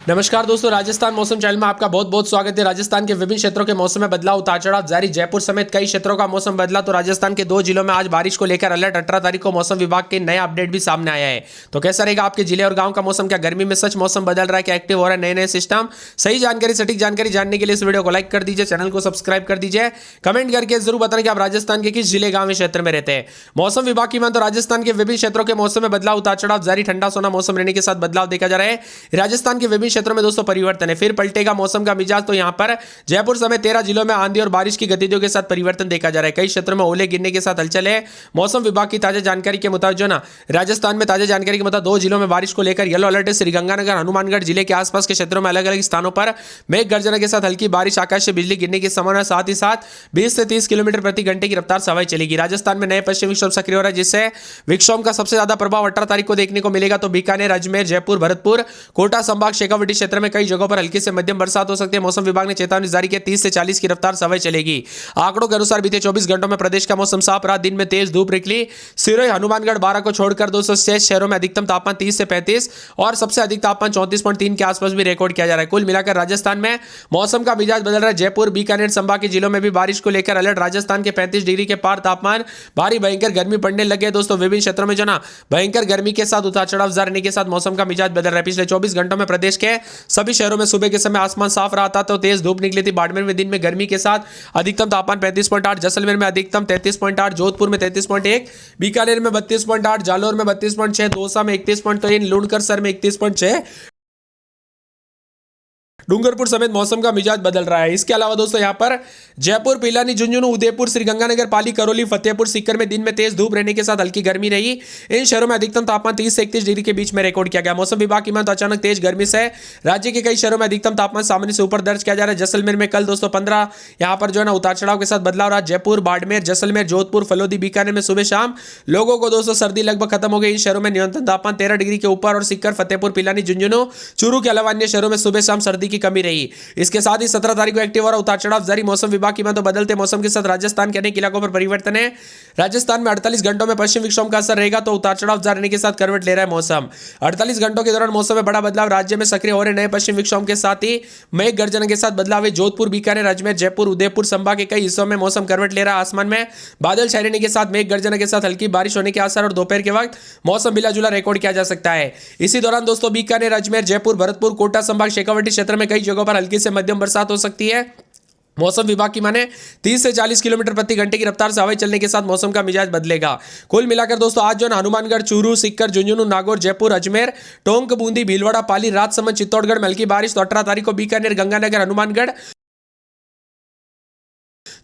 नमस्कार दोस्तों, राजस्थान मौसम चैनल में आपका बहुत बहुत स्वागत है। राजस्थान के विभिन्न क्षेत्रों के मौसम में बदलाव, उतार चढ़ाव जारी। जयपुर समेत कई क्षेत्रों का मौसम बदला तो राजस्थान के 2 जिलों में आज बारिश को लेकर अलर्ट। 18 तारीख को मौसम विभाग के नया अपडेट भी सामने आया है। तो कैसा रहेगा आपके जिले और गांव का मौसम? क्या गर्मी में सच मौसम बदल रहा है? क्या एक्टिव हो रहा है नए नए सिस्टम? सही जानकारी, सटीक जानकारी जानने के लिए इस वीडियो को लाइक कर दीजिए, चैनल को सब्सक्राइब कर दीजिए, कमेंट करके जरूर बताएं कि आप राजस्थान के किस जिले, गांव, क्षेत्र में रहते हैं। मौसम विभाग की मान तो राजस्थान के विभिन्न क्षेत्रों के मौसम में बदलाव, उतार चढ़ाव जारी। ठंडा सोना मौसम रहने के साथ बदलाव देखा जा रहा है। राजस्थान के विभिन्न क्षेत्रों में दोस्तों परिवर्तन है। फिर पलटेगा मौसम का मिजाज। तो यहां पर जयपुर समेत 13 जिलों में आंधी और बारिश की गतिविधियों के साथ परिवर्तन देखा जा रहा है। कई क्षेत्रों में ओले गिरने के साथ हलचल है। मौसम विभाग की ताजा जानकारी के मुताबिक जो ना राजस्थान में ताजा जानकारी के मुताबिक 2 जिलों में बारिश को लेकर येलो अलर्ट है। श्रीगंगानगर, हनुमानगढ़ जिले के आसपास के क्षेत्रों में अलग अलग स्थानों पर मेघ गर्जना के साथ हल्की बारिश, आकाश से बिजली गिरने की संभावना। साथ ही साथ 20 से 30 किलोमीटर प्रति घंटे की रफ्तार से हवाएं चलेगी। राजस्थान में नए पश्चिमी विक्षोभ सक्रिय हो रहा है, जिससे विक्षोभ का सबसे ज्यादा प्रभाव 18 तारीख को देखने को मिलेगा। तो बीकानेर, अजमेर, जयपुर, भरतपुर, कोटा संभाग, शेखावटी क्षेत्र में कई जगहों पर हल्की से मध्यम बरसात हो सकती है। मौसम विभाग ने चेतावनी जारी की, 30 से 40 की रफ्तार से हवाएं चलेगी। आंकड़ों के अनुसार बीते 24 घंटों में प्रदेश का मौसम साफ रहा। दिन में तेज धूप निकली। सिरोही, हनुमानगढ़, 12 को छोड़कर 206 शहरों में अधिकतम तापमान 30 से 35 और सबसे अधिक तापमान 34.3 के आसपास भी रिकॉर्ड किया जा रहा है। कुल मिलाकर राजस्थान में मौसम का मिजाज बदल रहा है। जयपुर, बीकानेर संभाग के जिलों में भी बारिश को लेकर अलर्ट। राजस्थान के 35 डिग्री के पार तापमान, भारी भयंकर गर्मी पड़ने लगे। दोस्तों विभिन्न क्षेत्रों में जो ना भयंकर गर्मी के साथ उतार चढ़ाव जारी रहने के साथ मौसम का मिजाज बदल रहा है। पिछले 24 घंटों में प्रदेश के सभी शहरों में सुबह के समय आसमान साफ रहा था, तो तेज धूप निकली थी। बाड़मेर में दिन में गर्मी के साथ अधिकतम तापमान 35.8, जैसलमेर में अधिकतम 33.8, जोधपुर में 33.1, बीकानेर में 32.8, जालोर में 32.6, दौसा में 31.3, लुणकरसर में 31.6, डूंगरपुर समेत मौसम का मिजाज बदल रहा है। इसके अलावा दोस्तों यहां पर जयपुर, पिलानी, झुंझुनू, उदयपुर, श्रीगंगानगर, पाली, करौली, फतेहपुर सीकर में दिन में तेज धूप रहने के साथ हल्की गर्मी रही। इन शहरों में अधिकतम तापमान 30 से 31 डिग्री के बीच में रिकॉर्ड किया गया। मौसम विभाग की माने अचानक तेज गर्मी से राज्य के कई शहरों में अधिकतम तापमान सामान्य से ऊपर दर्ज किया जा रहा है। जैसलमेर में कल दोस्तों 15 यहां पर जो है ना उतार चढ़ाव के साथ बदलाव रहा। जयपुर, बाड़मेर, जैसलमेर, जोधपुर, फलोदी, बीकानेर में सुबह शाम लोगों को दोस्तों सर्दी लगभग खत्म हो गई। इन शहरों में न्यूनतम तापमान 13 डिग्री के ऊपर और सीकर, फतेहपुर, पिलानी, झुंझुनू, चूरू के अलावा अन्य शहरों में सुबह शाम सर्दी की कमी रही। इसके साथ ही 17 तारीख को एक्टिव हो रहा उतार चढ़ाव जारी। मौसम विभाग की तो बदलते मौसम के साथ राजस्थान के अनेक इलाकों पर परिवर्तन है। राजस्थान में 48 घंटों में पश्चिम विक्षोभ का असर रहेगा, तो उतार चढ़ाव जारी रहने के साथ करवट ले रहा है मौसम। 48 घंटों के दौरान मौसम में बड़ा बदलाव। राज्य में सक्रिय हो रहे नए पश्चिम विक्षोभ के साथ ही मेघ गर्जना के साथ बदलाव है। जोधपुर, बीकानेर, अजमेर, जयपुर, उदयपुर संभाग के कई हिस्सों में मौसम करवट ले रहा है। आसमान में बादल छाए रहने के साथ मेघ गर्जना के साथ हल्की बारिश होने के आसार और दोपहर के वक्त मौसम मिला जुला रिकॉर्ड किया जा सकता है। इसी दौरान दोस्तों बीकानेर, अजमेर, जयपुर, भरतपुर, कोटा संभाग, शेखावटी क्षेत्र में कई जगहों पर हल्की से मध्यम बरसात हो सकती है। मौसम विभाग की माने 30 से 40 किलोमीटर प्रति घंटे की रफ्तार से हवाएं चलने के साथ मौसम का मिजाज बदलेगा। कुल मिलाकर दोस्तों आज जो हनुमानगढ़, चूरू, सीकर, झुंझुनू, नागौर, जयपुर, अजमेर, टोंक, बूंदी, भीलवाड़ा, पाली, राजसमंद, चित्तौड़गढ़ में हल्की बारिश। तो 18 तारीख को बीकानेर, गंगानगर, हनुमानगढ़,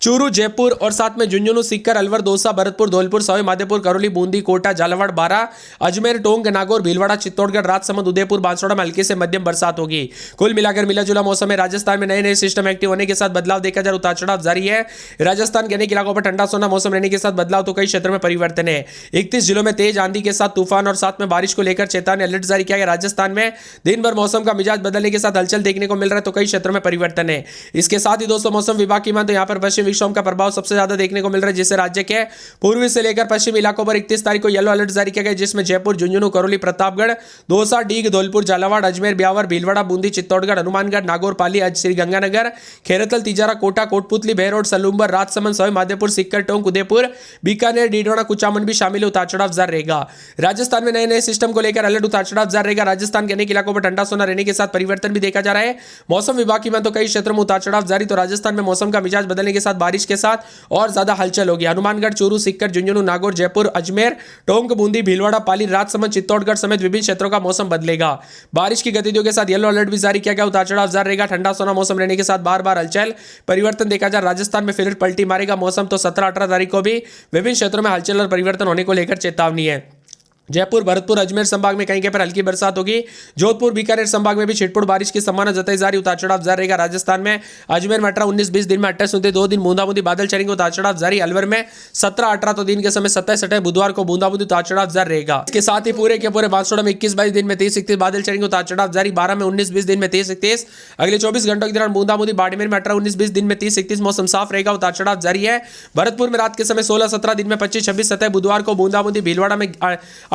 चूरू, जयपुर और साथ में झुंझुनू, सीकर, अलवर, दौसा, भरतपुर, धौलपुर, सवाई माधोपुर, करौली, बूंदी, कोटा, झालावाड़, बारां, अजमेर, टोंक, नागौर, भीलवाड़ा, चित्तौड़गढ़, राजसमंद, उदयपुर, बांसवाड़ा में हल्की से मध्यम बरसात होगी। कुल मिलाकर मिला जुला मौसम है। राजस्थान में नए नए सिस्टम एक्टिव होने के साथ बदलाव देखा जा रहा, उतार चढ़ाव जारी है। राजस्थान के अनेक इलाकों पर ठंडा सोना मौसम रहने के साथ बदलाव, तो कई क्षेत्रों में परिवर्तन है। 31 जिलों में तेज आंधी के साथ तूफान और साथ में बारिश को लेकर चेतावनी अलर्ट जारी किया गया। राजस्थान में दिन भर मौसम का मिजाज बदलने के साथ हलचल देखने को मिल रहा है, तो कई क्षेत्रों में परिवर्तन है। इसके साथ ही दोस्तों मौसम विभाग की मान तो यहां पर पश्चिम विक्षोभ का प्रभाव सबसे ज्यादा देखने को मिल रहा है, जिससे राज्य के पूर्वी से लेकर पश्चिमी इलाकों पर 31 तारीख को येलो अलर्ट जारी किया गया, जिसमें जयपुर, झुंझुनू, करौली, प्रतापगढ़, दौसा, डीग, धौलपुर, झालावाड़, अजमेर, ब्यावर, भीलवाड़ा, बूंदी, चित्तौड़गढ़, हनुमानगढ़, नागौर, पाली, श्रीगंगानगर, खेरतल, तिजारा, कोटा, कोटपुतली, बहरोड, सलूम्बर, राजसमंद, सवाई माधोपुर, सीकर, टोंक, उदयपुर, बीकानेर, डीडोना, कुचामन भी शामिल है। उतार चढ़ाव जारी रहेगा। राजस्थान में नए नए सिस्टम को लेकर अलर्ट, उतार चढ़ाव जारी रहेगा। राजस्थान के अनेक इलाकों पर ठंडा सोना रहने के साथ परिवर्तन भी देखा जा रहा है। मौसम विभाग की मान तो कई क्षेत्रों में उतार चढ़ाव जारी, तो राजस्थान में मौसम का मिजाज बदलने के साथ बारिश के साथ और ज्यादा हलचल होगी। हनुमानगढ़, चूरू, सीकर, झुंझुनू, नागौर, जयपुर, अजमेर, टोंक, बूंदी, भीलवाड़ा, पाली, राजसमंद, चित्तौड़गढ़ समेत विभिन्न क्षेत्रों का मौसम बदलेगा। बारिश की गतिविधियों के साथ येलो अलर्ट भी जारी किया गया। उतार चढ़ाव जारी रहेगा। ठंडा सोना मौसम रहने के साथ बार बार हलचल परिवर्तन देखा जा। राजस्थान में फिर पलटी मारेगा मौसम, तो 17-18 तारीख को भी विभिन्न क्षेत्रों में हलचल और परिवर्तन होने को लेकर चेतावनी है। जयपुर, भरतपुर, अजमेर संभाग में कहीं कहीं पर हल्की बरसात होगी। जोधपुर, बीकानेर संभाग में भी छिटपुट बारिश की संभावना जताई जा रही। उतार चढ़ाव जारी रहेगा। राजस्थान में अजमेर में 18-19-20 दिन में 28-29 2 दिन बूंदाबूंदी बादल चढ़ेंगे। उतार चढ़ाव जारी। अलवर में 17-18 तो दिन के समय 27-28 बुधवार को बूंदाबूंदी उतार चढ़ाव जारी रहेगा। इसके साथ ही पूरे के पूरे बांसवाड़ा में 21-22 दिन में 30-31 बादल चढ़ेंगे। उतार चढ़ाव जारी। 12 में 19-20 दिन में 30-31, अगले 24 घंटों के दौरान बूंदाबूंदी। बाड़मेर में 18-19-20 दिन में 30-31 मौसम साफ रहेगा। उतार चढ़ाव जारी है। भरतपुर में रात के समय 16-17 दिन में 25-26 बुधवार को बूंदाबूंदी। भीलवाड़ा में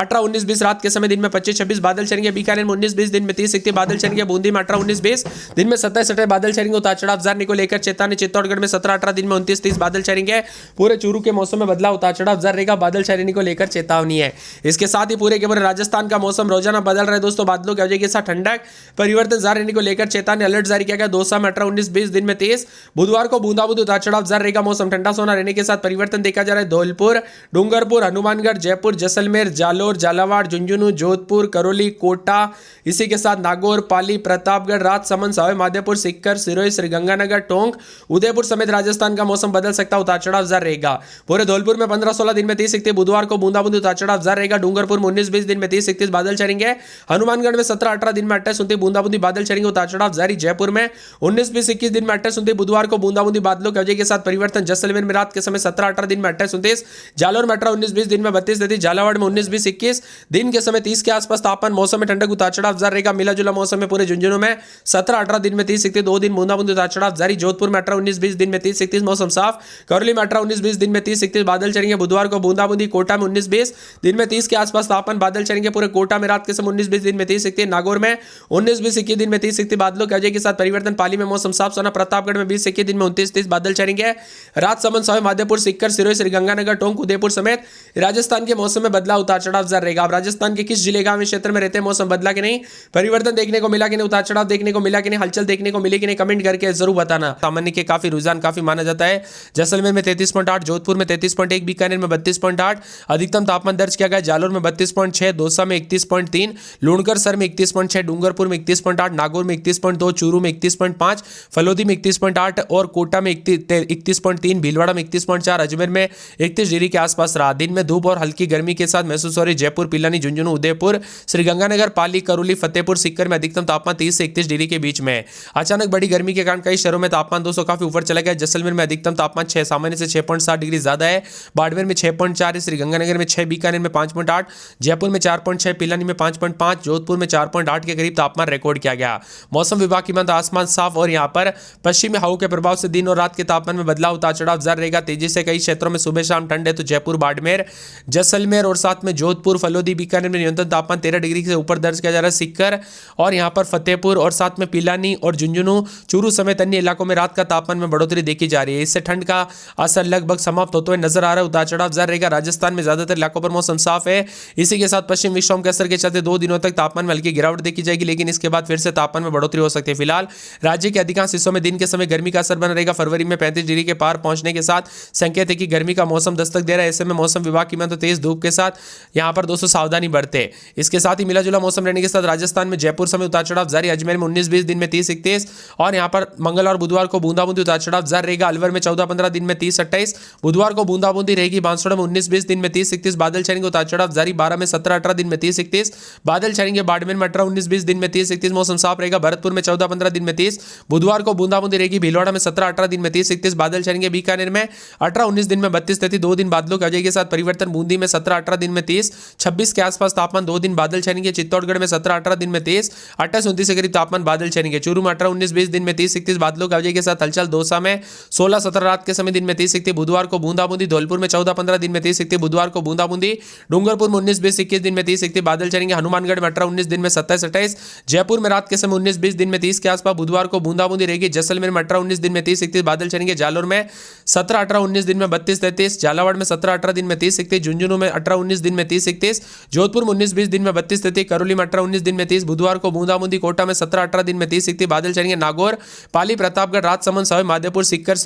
18-19-20 रात के समय दिन में 25-26 बादल छाएंगे। बीकानेर में 19-20 दिन में 30-31 बादल छाएंगे। बूंदी में 18-19-20 दिन में 27-28 बादल छाएंगे। उतार चढ़ाव जारी को लेकर चेतावनी। चित्तौड़गढ़ में 17-18 दिन में 29-30 बादल छाएंगे। पूरे चूरू के मौसम में बदलाव, उतार चढ़ाव जारी रहेगा। बादल छाने को लेकर चेतावनी है। इसके साथ ही पूरे के पूरे राजस्थान का मौसम रोजाना बदल रहा है दोस्तों। बादलों की वजह के साथ ठंडक परिवर्तन जारी रहने को लेकर चेतावनी अलर्ट जारी किया गया। दौसा में 18-19-20 दिन में 23 बुधवार को बूंदाबूंदी, उतार चढ़ाव जारी रहेगा। मौसम ठंडा सोना रहने के साथ परिवर्तन देखा जा रहा है। धौलपुर, डूंगरपुर, हनुमानगढ़, जयपुर, जैसलमेर, जालोर, झालावाड़, झुंझुनू, जोधपुर, करौली, कोटा, इसी के साथ नागौर, पाली, प्रतापगढ़, राजसमंद, सवाई माधोपुर, सीकर, सिरोही, श्रीगंगानगर, टोंक, उदयपुर समेत राजस्थान का मौसम बदल सकता है। उतार चढ़ाव जारी रहेगा। पूरे धौलपुर में 15-16 दिन में 30-31 बुधवार को बूंदाबूंदी, उतार चढ़ाव जारी रहेगा। डूंगरपुर में 19-20 दिन में 30-31 बादल छाएंगे। हनुमानगढ़ में 17-18 दिन में 28-29 बूंदाबूंदी बादल छाएंगे। उतार चढ़ाव जारी। जयपुर में 19-20-21 दिन में 28-29 बुधवार को बूंदाबूंदी बादलों की वजह के साथ परिवर्तन। जैसलमेर में रात के समय 17-18 दिन में 28-29, जालोर में 18-19-20 दिन में 32-33, झालावाड़ में 19-20-21 दिन के समय 30 के आसपास तापमान। मौसम में ठंडक, उतार चढ़ाव जारी रहेगा। मिला जुला मौसम में पूरे झुंझुनू में 17-18 दिन में 30-31 2 दिन बूंदाबूंदी, उतार चढ़ाव जारी। जोधपुर में 18-19-20 दिन में 30-31 मौसम साफ। करौली में 18-19-20 दिन में 30-31 बादल छाएंगे। बुधवार को बूंदाबूंदी। कोटा में 19-20 दिन में 30 के आसपास तापमान, बादल छाएंगे। पूरे कोटा में रात के समय 19-20 दिन में 30-31, नागौर में 19-20-21 दिन में 30-31 बादलों की वजह के साथ परिवर्तन। पाली में मौसम साफ सोना। प्रतापगढ़ में 20-21 दिन में 29-30 बादल छाएंगे। राजसमंद, सवाई माधोपुर, सीकर, सिरोही, श्रीगंगानगर, टोंक, उदयपुर समेत राजस्थान के मौसम में बदलाव, उतार चढ़ाव जारी रहेगा। अब राजस्थान के किस जिले गांव क्षेत्र में रहते हैं, मौसम बदला कि नहीं, परिवर्तन देखने को मिला कि नहीं, उतार चढ़ाव देखने को मिला कि नहीं, हलचल देखने को मिली कि नहीं, कमेंट करके जरूर बताना। सामान्य के काफी रुझान काफी माना जाता है। जैसलमेर में 33.8, जोधपुर में 33.1, बीकानेर में 32.8 अधिकतम तापमान दर्ज किया गया। जालोर में 32.6, दौसा में 31.3, लूणकर सर में 31.6, डूंगरपुर में 31.8, नागौर में 31.2, चूरू में 31.5, फलोदी में 31.8 और कोटा में 31.3, भीलवाड़ा में 31.4, अजमेर में 31 डिग्री के आसपास रहा। दिन में धूप और हल्की गर्मी के साथ महसूस हो रही। जयपुर, पिलानी, झुंझुनू, उदयपुर, श्रीगंगानगर, पाली, करौली, फतेहपुर, सीकर में अधिकतम तापमान 30 से 31 डिग्री के बीच में। अचानक बड़ी गर्मी के कारण कई शहरों में तापमान 200 काफी ऊपर चला गया। जैसलमेर में अधिकतम तापमान 6 सामान्य से 6.7 डिग्री ज्यादा है। बाड़मेर में 6.4, श्रीगंगानगर में 6, बीकानेर में 5.8, जयपुर में 4.6, पिलानी में 5.5, जोधपुर में 4.8 के करीब तापमान रिकॉर्ड किया गया। मौसम विभाग की माने आसमान साफ और यहां पर पश्चिमी हवाओं के प्रभाव से दिन और रात के तापमान में बदलाव, उतार चढ़ाव जारी रहेगा। तेजी से कई क्षेत्रों में सुबह शाम ठंड है तो जयपुर, बाड़मेर, जैसलमेर और साथ में जोधपुर, फलोदी, बीकानेर में न्यूनतम तापमान 13 डिग्री से ऊपर दर्ज किया जा रहा है। सीकर और यहां पर फतेहपुर और साथ में पिलानी और झुंझुनू, चूरू समेत अन्य इलाकों में रात का तापमान में बढ़ोतरी देखी जा रही है। इससे ठंड का असर लगभग समाप्त होते हुए नजर आ रहा है। उतार चढ़ाव जारी रहेगा। राजस्थान में ज्यादातर इलाकों पर मौसम साफ है। इसी के साथ पश्चिम विक्षोभ के असर के चलते 2 दिनों तक तापमान में हल्की गिरावट देखी जाएगी, लेकिन इसके बाद फिर से तापमान में बढ़ोतरी हो सकती है। फिलहाल राज्य के अधिकांश हिस्सों में दिन के समय गर्मी का असर बना रहेगा। फरवरी में 35 डिग्री के पार पहुंचने के साथ संकेत है कि गर्मी का मौसम दस्तक दे रहा है। ऐसे में मौसम विभाग की माने तो तेज धूप के साथ यहां पर दोस्तों सावधानी बरते। इसके साथ ही मिला जुला मौसम रहने के साथ राजस्थान में जयपुर समय उतार चढ़ाव जारी। अजमेर में 19-20 दिन में 30-31 और यहां पर मंगलवार बुधवार को बूंदाबूंदी, उतार चढ़ाव जारी रहेगा। अलवर में 14-15 दिन में 30-28 बुधवार को बूंदाबूंदी रहेगी। बांसवाड़ा में 19-20 दिन में 30-31 बादल छाएंगे। उतार चढ़ाव जारी। 12 में 17-18 दिन में 30-31 बादल छाएंगे। बाड़मेर में 18-19-20 दिन में 30-31 मौसम साफ रहेगा। भरतपुर में 14-15 दिन में 30 बुधवार को बूंदाबूंदी रहेगी। भीलवाड़ा में 17-18 दिन में 30-31 बादल छाएंगे। बीकानेर में 18-19 दिन में 32-33 2 दिन बादलों की वजह के साथ परिवर्तन। बूंदी में 17-18 दिन में 30-26 के आसपास तापमान 2 दिन बादल छाएंगे। चित्तौड़गढ़ में 17-18 दिन में 30-28-29 के करीब तापमान बादल छाएंगे। चूरू में 18-19-20 दिन में 30-31 बादलों की वजह के साथ हलचल। दौसा में 16-17 रात के समय दिन में 30-31 बुधवार को बूंदाबूंदी। धौलपुर में 14-15 दिन में 30-31 बुधवार को बूंदाबूंदी। डूंगरपुर में 19-20-21 दिन में 30-31 बादल छाएंगे। हनुमानगढ़ में 18-19 दिन में 27-28 जयपुर में रात के समय 19-20 दिन में 30 के आसपास बुधवार को बूंदाबूंदी रहेगी। जैसलमेर में 18-19 दिन में 30-31 बादल छाएंगे। जालोर में 17-18-19 दिन में 32-33 झालावाड़ में 17-18 दिन में 30-31 झुंझुनू में 18-19 दिन में 30-31 जोधपुर में 19-20 दिन में 32-33 करौली में 18-19 दिन में 30 बुधवार को बूंदाबूंदी। कोटा में 17-18 दिन में 30-31 बादल छाएंगे। नागौर, पाली, प्रतापगढ़, राजसमंद, सवाई माधोपुर, सीकर,